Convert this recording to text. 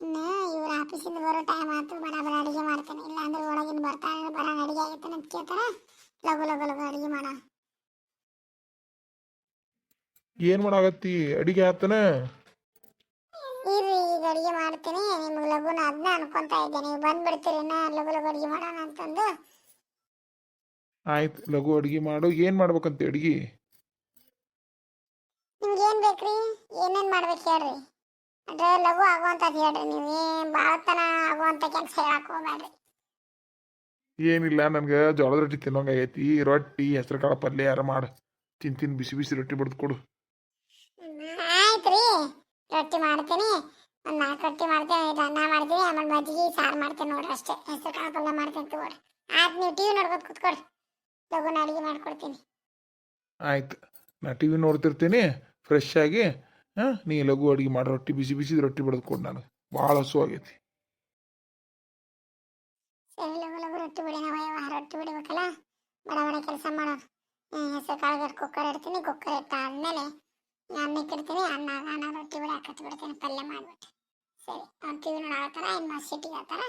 ಇನ್ನು ಇವ್ರ ಆಫೀಸಿಂದ ಬರೋ ಟೈಮ್ ಆಯ್ತು, ಬರಾಬರ ಅಡುಗೆ ಮಾಡ್ತೇನೆ. ಇಲ್ಲಾಂದ್ರೆ ಒಳಗಿನ ಬರ್ತಾನೆ ಬರೋಣ ಅಡುಗೆ ಆಗೈತೆ ಅಂತ ಕೇಳ್ತಾರ. ಲಗು ಲಗು ಲಗು ಅಡುಗೆ ಮಾಡ. ಏನು ಮಾಡಾಕತ್ತಿ? ಅಡಿಗೆ ಆತನ? ಇರ್ರಿ ಈಗ ಅಡುಗೆ ಮಾಡ್ತೀನಿ. ನಿಮ್ಗೆ ಲಗುನ ಅದನ್ನ ಅನ್ಕೊಂತ ಇದ್ದೆ, ನೀವು ಬಂದ್ಬಿಡ್ತೀರಿ ನಾ ಲಗು ಲಗು ಅಡುಗೆ ಮಾಡೋಣ ಅಂತಂದು. ಆಯ್ತು, ಲಘು ಅಡುಗೆ ಮಾಡು. ಏನು ಮಾಡ್ಬೇಕಂತ ಅಡುಗೆ? ನಿಮ್ಗೆ ಏನು ಬೇಕ್ರಿ? ಏನೇನು ಮಾಡ್ಬೇಕು ಹೇಳ್ರಿ. ಅದ್ರ ಲಘು ಆಗುವಂಥದ್ದು ಹೇಳ್ರಿ. ನೀವು ಏನು ಭಾಳತನ ಆಗುವಂಥ ಕೆಲಸ ಹೇಳಕ್ಕೆ ಹೋಗ್ಬೇಡ್ರಿ. ಏನಿಲ್ಲ, ನನಗೆ ಜೋಳದ ರೊಟ್ಟಿ ತಿನ್ನೋಂಗಾಗೈತಿ. ರೊಟ್ಟಿ ಹೆಸರು ಕಾಳು ಪಲ್ಯ ಯಾರು ಮಾಡು. ತಿಂತೀನಿ, ಬಿಸಿ ಬಿಸಿ ರೊಟ್ಟಿ ಬಡ್ದು ಕೊಡು. ಆಯ್ತು ರೀ, ರೊಟ್ಟಿ ಮಾಡ್ತೀನಿ. ಒಂದು 4 ರೊಟ್ಟಿ ಮಾಡ್ತೀನಿ, ಅನ್ನ ಮಾಡ್ತೀನಿ, ಆಮೇಲೆ ಮಜ್ಜಿಗೆ ಸಾರು ಮಾಡ್ತೀನಿ ನೋಡ್ರಿ ಅಷ್ಟೇ. ಹೆಸರು ಕಾಳು ಪಲ್ಯ ಮಾಡ್ತೀನಿ ತಗೋರಿ. ಆಯ್ತು, ನೀವು ಟಿ ವಿ ನೋಡ್ಬೋದು ಕೂತ್ಕೊಡ್ರಿ, ಲಘುನ ಅಡುಗೆ ಮಾಡ್ಕೊಡ್ತೀನಿ. ಆಯ್ತು, ನಾ ಟಿ ವಿ ನೋಡ್ತಿರ್ತೀನಿ ಫ್ರೆಶ್ ಆಗಿ. ನೀ ಲಘು ಅಡುಗೆ ಮಾಡಿ ರೊಟ್ಟಿ ಬಿಸಿ ಬಿಸಿ ರೊಟ್ಟಿ ಬಡ್ದು ಕೊಡು. ನನಗೆ ಭಾಳ ಹಸು ಆಗೈತಿ. ಸರಿ, ಲಘು ಲಘು ರೊಟ್ಟಿ ಬಿಡಿ. ನಾವು ರೊಟ್ಟಿ ಬಿಡಬೇಕಲ್ಲ, ಬಡ ಬಡ ಕೆಲಸ ಮಾಡೋದು. ಹೆಸರು ಕಾಳು ಕುಕ್ಕರ್ ಇಡ್ತೀನಿ. ಕುಕ್ಕರ್ ಇಟ್ಟಾದ್ಮೇಲೆ ಅನ್ನಕ್ಕೆ ಇಡ್ತೀನಿ. ಅನ್ನ ರೊಟ್ಟಿ ಬಿಡಿ ಹಾಕತ್ ಬಿಡ್ತೀನಿ, ಪಲ್ಯ ಮಾಡಿಬಿಟ್ಟು. ಸರಿ, ಅವ್ನು ಟಿ ವಿ ನೋಡಾಕತ್ತಾರ, ಇನ್ನು ಸಿಟ್ಟಿಗೆ ಆತಾರ.